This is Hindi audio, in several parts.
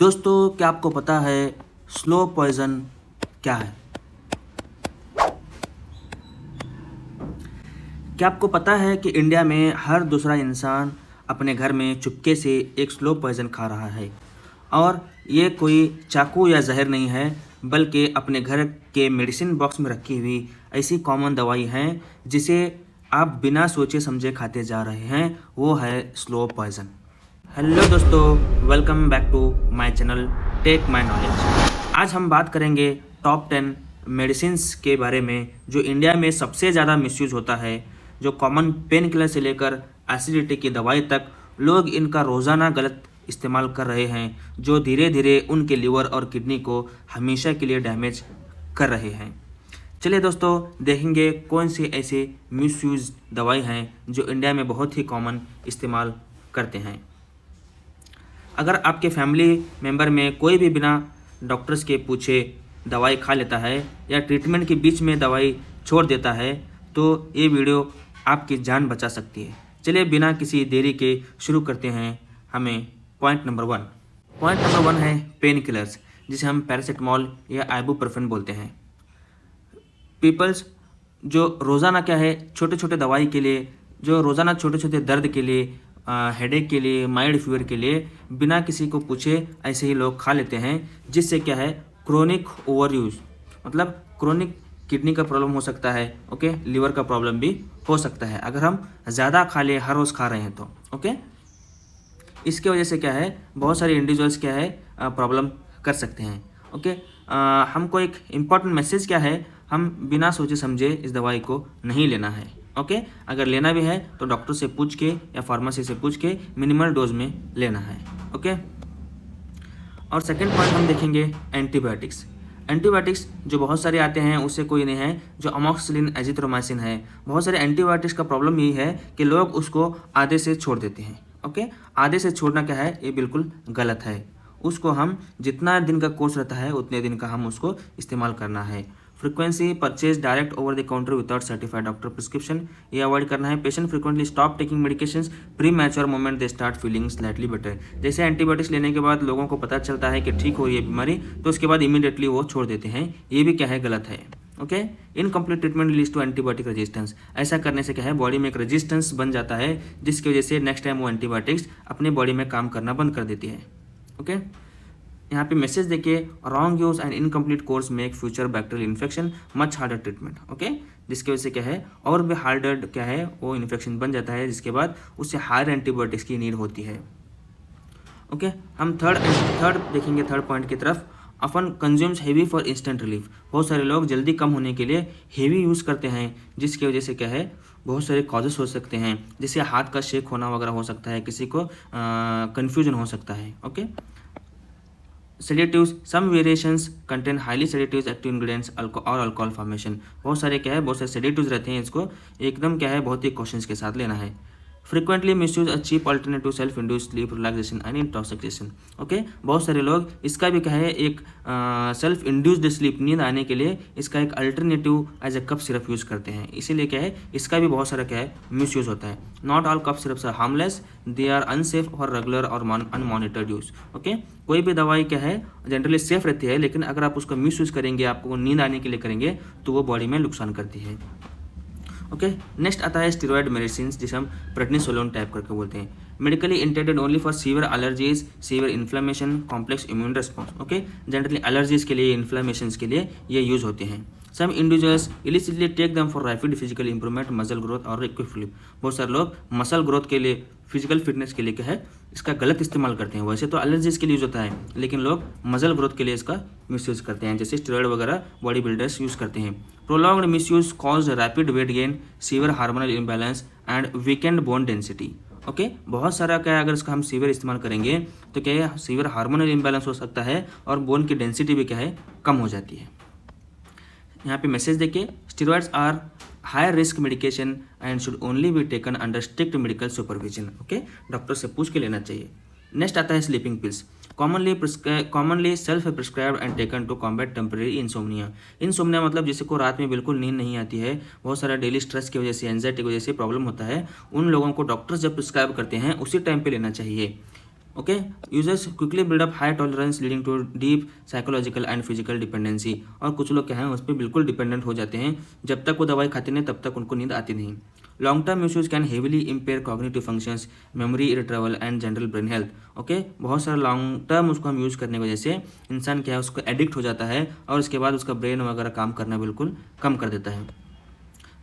दोस्तों, क्या आपको पता है स्लो पॉइजन क्या है? क्या आपको पता है कि इंडिया में हर दूसरा इंसान अपने घर में चुपके से एक स्लो पॉइजन खा रहा है? और ये कोई चाकू या जहर नहीं है, बल्कि अपने घर के मेडिसिन बॉक्स में रखी हुई ऐसी कॉमन दवाई है जिसे आप बिना सोचे समझे खाते जा रहे हैं। वो है स्लो पॉइजन। हेलो दोस्तों, welcome back to my channel Tech My Knowledge. आज हम बात करेंगे टॉप 10 मेडिसिन्स के बारे में जो इंडिया में सबसे ज़्यादा मिसयूज़ होता है। जो कॉमन पेन किलर से लेकर एसिडिटी की दवाई तक लोग इनका रोज़ाना गलत इस्तेमाल कर रहे हैं, जो धीरे धीरे उनके लीवर और किडनी को हमेशा के लिए डैमेज कर रहे हैं। चलिए दोस्तों, देखेंगे कौन सी ऐसी मिसयूज दवाई हैं जो इंडिया में बहुत ही कॉमन इस्तेमाल करते हैं। अगर आपके फैमिली मेम्बर में कोई भी बिना डॉक्टर्स के पूछे दवाई खा लेता है या ट्रीटमेंट के बीच में दवाई छोड़ देता है, तो ये वीडियो आपकी जान बचा सकती है। चलिए बिना किसी देरी के शुरू करते हैं। हमें पॉइंट नंबर वन है पेन किलर्स, जिसे हम पैरासीटामोल या आइबुप्रोफेन बोलते हैं। पीपल्स जो रोज़ाना क्या है, छोटे छोटे दवाई के लिए, जो रोज़ाना छोटे छोटे दर्द के लिए, हेडेक के लिए, माइल्ड फीवर के लिए बिना किसी को पूछे ऐसे ही लोग खा लेते हैं, जिससे क्या है क्रोनिक ओवर यूज़, मतलब क्रोनिक किडनी का प्रॉब्लम हो सकता है। ओके, लीवर का प्रॉब्लम भी हो सकता है अगर हम ज़्यादा खा ले, हर रोज़ खा रहे हैं तो। ओके, इसके वजह से क्या है बहुत सारे इंडिविजुअल्स क्या है प्रॉब्लम कर सकते हैं। ओके, हमको एक इम्पॉर्टेंट मैसेज क्या है, हम बिना सोचे समझे इस दवाई को नहीं लेना है। ओके, अगर लेना भी है तो डॉक्टर से पूछ के या फार्मेसी से पूछ के मिनिमल डोज में लेना है। ओके, और सेकंड पॉइंट हम देखेंगे एंटीबायोटिक्स। एंटीबायोटिक्स जो बहुत सारे आते हैं, उससे कोई नहीं है जो अमोक्सिसिलिन, एजिथ्रोमाइसिन है। बहुत सारे एंटीबायोटिक्स का प्रॉब्लम यही है कि लोग उसको आधे से छोड़ देते हैं। ओके, आधे से छोड़ना क्या है, ये बिल्कुल गलत है। उसको हम जितना दिन का कोर्स रहता है उतने दिन का हम उसको इस्तेमाल करना है। Frequency purchase direct over the counter without certified doctor prescription, ये अवॉइड करना है। Patient frequently stop taking medications pre mature moment they start feeling slightly better. जैसे एंटीबायोटिक्स लेने के बाद लोगों को पता चलता है कि ठीक हो रही है बीमारी, तो उसके बाद इमीडिएटली वो छोड़ देते हैं। ये भी क्या है, गलत है। Okay, incomplete treatment leads to antibiotic resistance. ऐसा करने से क्या है बॉडी में एक रेजिस्टेंस बन जाता है, जिसकी वजह से नेक्स्ट टाइम वो एंटीबायोटिक्स अपने बॉडी में काम करना बंद कर देती है। ओके, यहाँ पे मैसेज देखिए, wrong use and incomplete course make future bacterial infection much harder treatment. Okay, जिसकी वजह से क्या है और भी हार्डर क्या है वो इन्फेक्शन बन जाता है, जिसके बाद उससे हायर एंटीबायोटिक्स की नीड होती है। ओके, हम थर्ड देखेंगे, थर्ड पॉइंट की तरफ। अपन consumes heavy for instant relief. बहुत सारे लोग जल्दी कम होने के लिए हेवी यूज़ करते हैं, जिसकी वजह से क्या है बहुत सारे कॉजेस हो सकते हैं, जैसे हाथ का शेक होना वगैरह हो सकता है, किसी को कन्फ्यूजन हो सकता है। Okay, sedatives, some variations contain highly sedatives active ingredients और अल्कोहल फॉर्मेशन। बहुत सारे क्या है, बहुत सारे sedatives रहते हैं, इसको एकदम क्या है बहुत ही कॉशंस के साथ लेना है। Frequently misuse a cheap alternative self induce sleep relaxation and intoxication. Okay, बहुत सारे लोग इसका भी क्या है एक सेल्फ इंड्यूस्ड स्लीप, नींद आने के लिए इसका एक alternative as a cough syrup use करते हैं। इसीलिए क्या है इसका भी बहुत सारा क्या है मिसयूज होता है। Not all cough syrups are harmless, they are unsafe for regular और अनमॉनिटर्ड यूज। ओके, कोई भी दवाई क्या है जनरली सेफ रहती है, लेकिन अगर आप उसका मिस यूज़ करेंगे, आपको नींद आने के लिए करेंगे, तो वो बॉडी में नुकसान करती है। ओके, नेक्स्ट आता है स्टेरॉयड मेडिसिन, जिसे हम प्रेडनिसोलोन टाइप करके बोलते हैं। Medically intended only for severe allergies, severe inflammation, complex immune response. Okay, generally allergies के लिए, इन्फ्लेमेशन के लिए ये यूज होते हैं। Some individuals illicitly take them for rapid physical improvement, muscle growth और इक्विलिब्रियम। बहुत सारे लोग मसल ग्रोथ के लिए, फिजिकल फिटनेस के लिए क्या है इसका गलत इस्तेमाल करते हैं। वैसे तो एलर्जीज के लिए यूज होता है, लेकिन लोग मसल ग्रोथ के लिए इसका मिसयूज करते हैं, जैसे स्टेरॉयड वगैरह बॉडी बिल्डर्स यूज करते हैं। Prolonged misuse cause rapid weight gain, severe hormonal imbalance and weekend bone density. Okay, बहुत सारा क्या है अगर इसका हम सीवियर इस्तेमाल करेंगे तो क्या है सीवियर हार्मोनल इम्बैलेंस हो सकता है और बोन की डेंसिटी भी क्या है कम हो जाती है। यहाँ पे मैसेज देखिए, steroids are high risk medication and should only be taken under strict medical supervision. Okay, doctor से पूछ के लेना चाहिए। नेक्स्ट आता है sleeping pills, commonly self prescribed and taken to combat temporary insomnia. Insomnia मतलब जिसे को रात में बिल्कुल नींद नहीं आती है, बहुत सारा डेली स्ट्रेस की वजह से, एंजाइटी की वजह से प्रॉब्लम होता है, उन लोगों को डॉक्टर्स जब प्रिस्क्राइब करते हैं उसी टाइम पे लेना चाहिए। Okay, users quickly build up high tolerance leading to deep psychological and physical dependency. और कुछ लोग क्या हैं उस पर बिल्कुल डिपेंडेंट हो जाते हैं, जब तक वो दवाई खाते नहीं तब तक उनको नींद आती नहीं। Long term usage can heavily empire cognitive functions, memory, retrieval and general brain health. Okay, बहुत सारा लॉन्ग टर्म उसको हम यूज़ करने की वजह से इंसान क्या है उसको एडिक्ट हो जाता है और उसके बाद उसका ब्रेन वगैरह काम करना बिल्कुल कम कर देता है।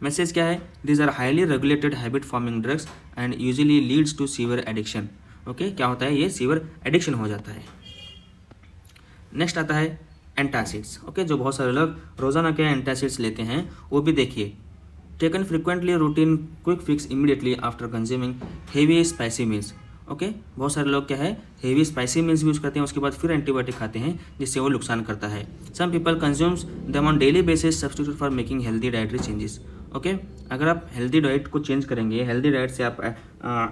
मैसेज क्या है, these are highly regulated habit forming drugs and usually leads to severe addiction. Okay, क्या होता है, ये सीवियर एडिक्शन हो जाता है। नेक्स्ट आता है एंटासिड्स। ओके, जो बहुत सारे लोग रोजाना के एंटासिड्स लेते हैं वो भी देखिए। Taken frequently routine quick fix immediately after consuming heavy spicy meals. Okay, बहुत सारे लोग क्या है हेवी स्पाइसी मील्स यूज़ करते हैं, उसके बाद फिर एंटीबायोटिक खाते हैं जिससे वो नुकसान करता है। Some people consumes them on daily basis substitute for making healthy dietary changes. Okay, अगर आप हेल्दी डाइट को चेंज करेंगे, हेल्दी डाइट से आप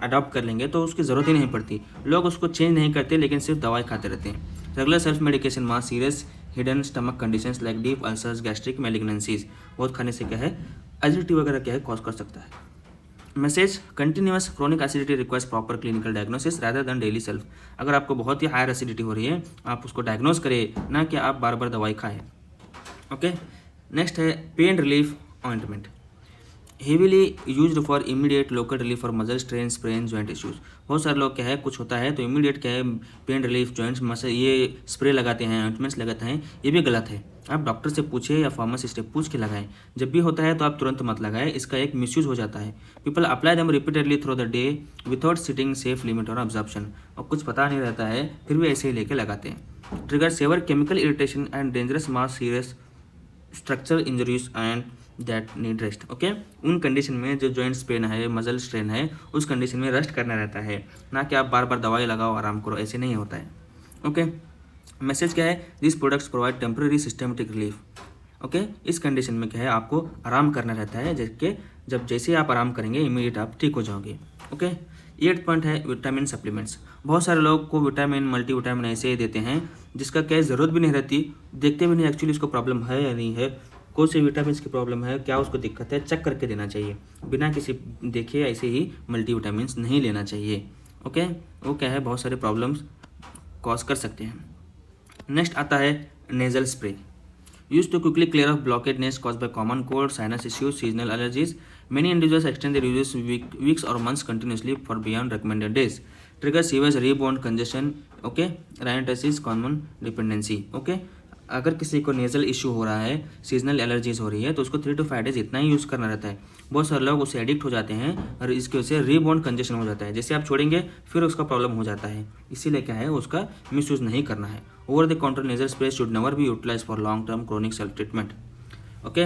अडॉप्ट कर लेंगे तो उसकी ज़रूरत ही नहीं पड़ती। लोग उसको चेंज नहीं करते लेकिन सिर्फ दवाई खाते रहते हैं। रेगुलर सेल्फ मेडिकेशन माँ serious hidden stomach conditions like deep ulcers, gastric malignancies, बहुत खाने से क्या है एसिडिटी वगैरह क्या है कॉज कर सकता है। Message, continuous chronic acidity requires proper clinical diagnosis rather than daily self. अगर आपको बहुत ही हायर एसिडिटी हो रही है आप उसको डायग्नोस करें, ना कि आप बार बार दवाई खाएं। ओके, नेक्स्ट है pain relief ointment, heavily used for immediate local relief for muscle strain, sprain, joint issues. बहुत सारे लोग क्या है कुछ होता है तो इमीडिएट क्या है पेन रिलीफ, जॉइंट्स मसल ये स्प्रे लगाते हैं, ऑइंटमेंट्स लगाते हैं, ये भी गलत है। आप डॉक्टर से पूछे या फार्मासिस्ट से पूछ के लगाएं। जब भी होता है तो आप तुरंत मत लगाएं, इसका एक मिसयूज हो जाता है। People apply them repeatedly through the day without sitting safe limit और ऑब्जर्प्शन। और कुछ पता नहीं रहता है फिर भी ऐसे ही लेके लगाते हैं। Trigger severe chemical irritation and dangerous mass serious structure injuries and that need rest. Okay, उन कंडीशन में जो जॉइंट्स पेन है, मसल स्ट्रेन है, उस कंडीशन में रेस्ट करना रहता है, ना कि आप बार बार दवाई लगाओ आराम करो, ऐसे नहीं होता है। ओके, मैसेज क्या है, this products provide temporary systematic relief. Okay, इस कंडीशन में क्या है आपको आराम करना रहता है, जबकि जब जैसे आप आराम करेंगे इमीडिएट आप ठीक हो जाओगे। ओके, 8th पॉइंट है विटामिन सप्लीमेंट्स। बहुत सारे लोग को विटामिन मल्टीविटामिन ऐसे ही देते हैं जिसका क्या ज़रूरत भी नहीं रहती, देखते भी नहीं एक्चुअली उसको प्रॉब्लम है या नहीं है, कौन से विटामिन की प्रॉब्लम है, क्या उसको दिक्कत है, चेक करके देना चाहिए। बिना किसी देखे ऐसे ही मल्टीविटामिन नहीं लेना चाहिए। ओके, वो क्या है बहुत सारे प्रॉब्लम्स कॉज कर सकते हैं। नेक्स्ट आता है nasal spray, used to quickly clear off blockedness caused by common cold, sinus issues, seasonal allergies. Many individuals extend their uses weeks or months continuously for beyond recommended days. Triggers severe rebound congestion, okay, rhinitis, common dependency. Okay, अगर किसी को नेजल इशू हो रहा है, सीजनल एलर्जीज हो रही है तो उसको 3 to 5 डेज इतना ही यूज़ करना रहता है। बहुत सारे लोग उससे एडिक्ट हो जाते हैं और इसकी वजह से रीबाउंड कंजेशन हो जाता है, जैसे आप छोड़ेंगे फिर उसका प्रॉब्लम हो जाता है। इसीलिए क्या है उसका मिस यूज़ नहीं करना है। Over the counter nasal spray should never be utilise for long term chronic self treatment. Okay,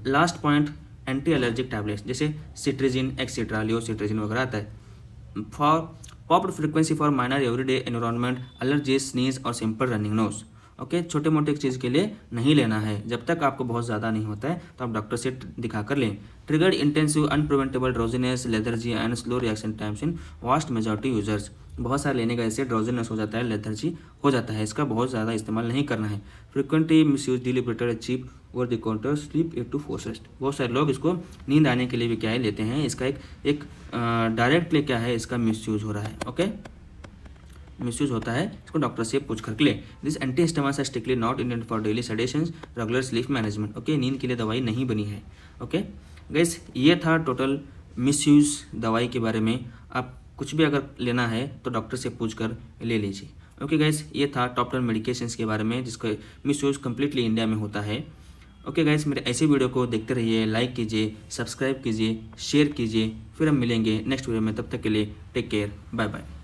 last point anti allergic tablets जैसे सिट्रिजिन, एक्सेट्रा, लियोसिट्रिजिन वगैरह आता है for popped frequency for minor everyday environment allergies, sneeze और सिंपल रनिंग नोज। ओके, छोटे मोटे चीज़ के लिए नहीं लेना है, जब तक आपको बहुत ज़्यादा नहीं होता है तो आप डॉक्टर से दिखा कर लें। Triggered intensive unpreventable drowsiness, lethargy and slow reaction times in vast majority users. बहुत सारे लेने का ऐसे ड्रोजिनेस हो जाता है, लेथर्जी हो जाता है, इसका बहुत ज़्यादा इस्तेमाल नहीं करना है। Frequently misuse, deliberated, cheap, over the counter, sleep 8 to 4 rest. बहुत सारे लोग इसको नींद आने के लिए भी क्या है लेते हैं, इसका एक डायरेक्टली क्या है इसका मिसयूज हो रहा है। ओके, मिसयूज होता है, इसको डॉक्टर से पूछ कर ले। This antihistamines are strictly not intended for daily sedations, regular sleep management. Okay, नींद के लिए दवाई नहीं बनी है। ओके गाइस, ये था टोटल मिसयूज दवाई के बारे में। आप कुछ भी अगर लेना है तो डॉक्टर से पूछ कर ले लीजिए। ओके गाइस, ये था टॉप 10 मेडिकेशंस के बारे में जिसका मिसयूज कम्प्लीटली इंडिया में होता है। ओके गाइस, मेरे ऐसे वीडियो को देखते रहिए, लाइक कीजिए, सब्सक्राइब कीजिए, शेयर कीजिए। फिर हम मिलेंगे नेक्स्ट वीडियो में, तब तक के लिए टेक केयर, बाय बाय।